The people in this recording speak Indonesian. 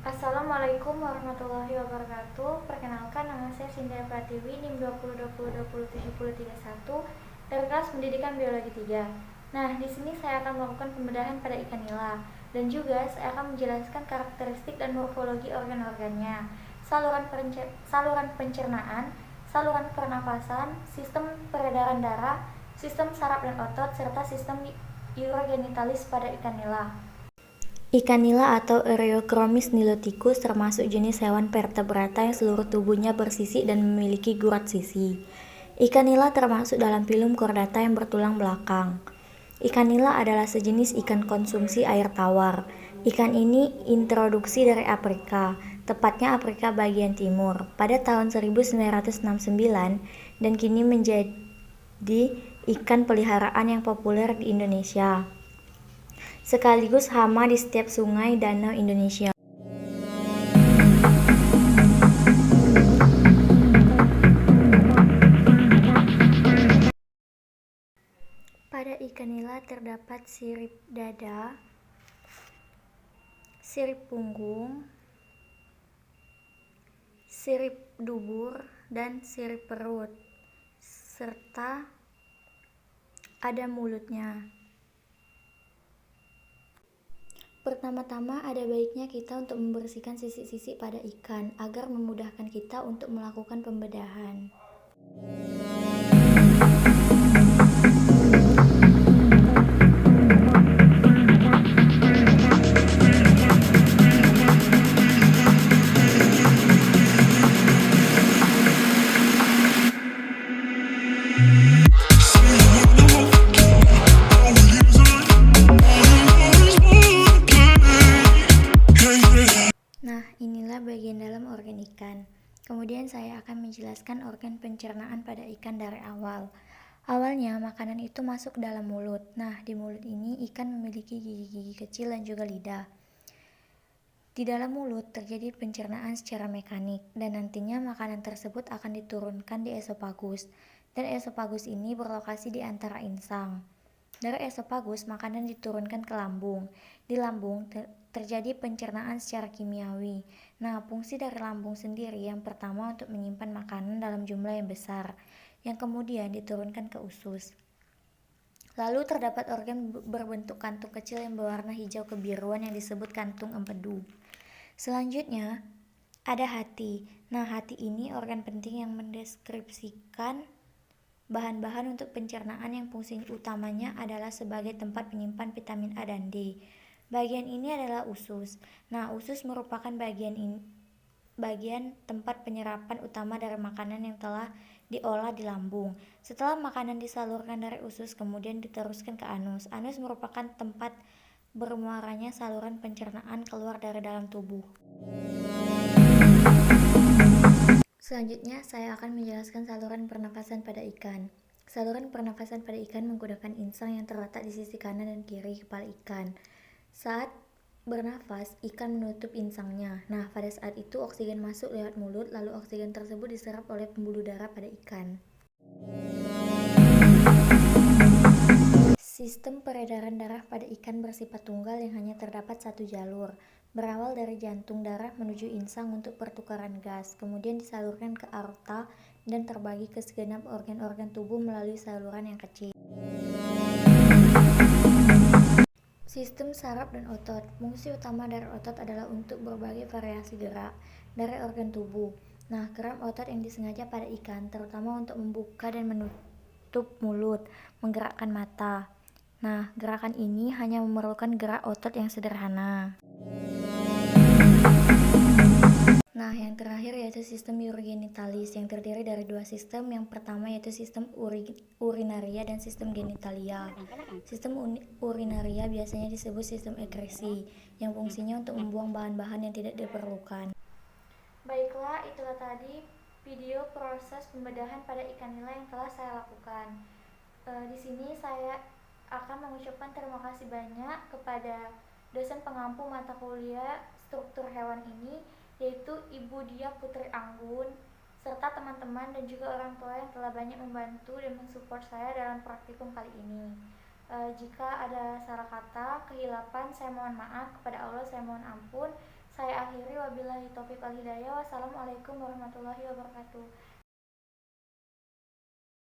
Assalamualaikum warahmatullahi wabarakatuh. Perkenalkan, nama saya Sinda Pratiwi, NIM 2020207031 dari kelas Pendidikan Biologi 3. Nah, di sini saya akan melakukan pembedahan pada ikan nila dan juga saya akan menjelaskan karakteristik dan morfologi organ-organnya, saluran pencernaan, saluran pernapasan, sistem peredaran darah, sistem saraf dan otot, serta sistem urogenitalis pada ikan nila. Ikan nila atau Eurychromis niloticus termasuk jenis hewan vertebrata yang seluruh tubuhnya bersisi dan memiliki gurat sisi. Ikan nila termasuk dalam filum chordata yang bertulang belakang. Ikan nila adalah sejenis ikan konsumsi air tawar. Ikan ini introduksi dari Afrika, tepatnya Afrika bagian timur, pada tahun 1969 dan kini menjadi ikan peliharaan yang populer di Indonesia, sekaligus hama di setiap sungai danau Indonesia. Pada ikan nila terdapat sirip dada, sirip punggung, sirip dubur, dan sirip perut, serta ada mulutnya. Pertama-tama ada baiknya kita untuk membersihkan sisi-sisi pada ikan agar memudahkan kita untuk melakukan pembedahan. Nah, inilah bagian dalam organ ikan. Kemudian saya akan menjelaskan organ pencernaan pada ikan dari awal. Awalnya makanan itu masuk dalam mulut. Nah, di mulut ini ikan memiliki gigi-gigi kecil dan juga lidah. Di dalam mulut terjadi pencernaan secara mekanik dan nantinya makanan tersebut akan diturunkan di esofagus. Dan esofagus ini berlokasi di antara insang. Dari esofagus, makanan diturunkan ke lambung. Di lambung terjadi pencernaan secara kimiawi. Nah, fungsi dari lambung sendiri yang pertama untuk menyimpan makanan dalam jumlah yang besar, yang kemudian diturunkan ke usus. Lalu terdapat organ berbentuk kantung kecil yang berwarna hijau kebiruan yang disebut kantung empedu. Selanjutnya, ada hati. Nah, hati ini organ penting yang mendeskripsikan bahan-bahan untuk pencernaan yang fungsi utamanya adalah sebagai tempat penyimpan vitamin A dan D. Bagian ini adalah usus. Nah, usus merupakan bagian tempat penyerapan utama dari makanan yang telah diolah di lambung. Setelah makanan disalurkan dari usus, kemudian diteruskan ke anus. Anus merupakan tempat bermuaranya saluran pencernaan keluar dari dalam tubuh. Selanjutnya, saya akan menjelaskan saluran pernafasan pada ikan. Saluran pernafasan pada ikan menggunakan insang yang terletak di sisi kanan dan kiri kepala ikan. Saat bernafas, ikan menutup insangnya. Nah, pada saat itu oksigen masuk lewat mulut, lalu oksigen tersebut diserap oleh pembuluh darah pada ikan. Sistem peredaran darah pada ikan bersifat tunggal yang hanya terdapat satu jalur, berawal dari jantung darah menuju insang untuk pertukaran gas, kemudian disalurkan ke aorta dan terbagi ke segenap organ-organ tubuh melalui saluran yang kecil. Sistem saraf dan otot. Fungsi utama dari otot adalah untuk berbagai variasi gerak dari organ tubuh. Nah, gerak otot yang disengaja pada ikan terutama untuk membuka dan menutup mulut, menggerakkan mata. Nah, gerakan ini hanya memerlukan gerak otot yang sederhana. Nah, yang terakhir yaitu sistem urogenitalis yang terdiri dari dua sistem. Yang pertama yaitu sistem urinaria dan sistem genitalia. Sistem urinaria biasanya disebut sistem ekresi yang fungsinya untuk membuang bahan-bahan yang tidak diperlukan. Baiklah, itulah tadi video proses pembedahan pada ikan nila yang telah saya lakukan. Di sini saya akan mengucapkan terima kasih banyak kepada dosen pengampu mata kuliah struktur hewan ini, yaitu Ibu Dia Putri Anggun, serta teman-teman dan juga orang tua yang telah banyak membantu dan mensupport saya dalam praktikum kali ini. Jika ada salah kata, kehilapan, saya mohon maaf. Kepada Allah saya mohon ampun. Saya akhiri, wabillahi taufiq wal hidayah. Wassalamualaikum warahmatullahi wabarakatuh.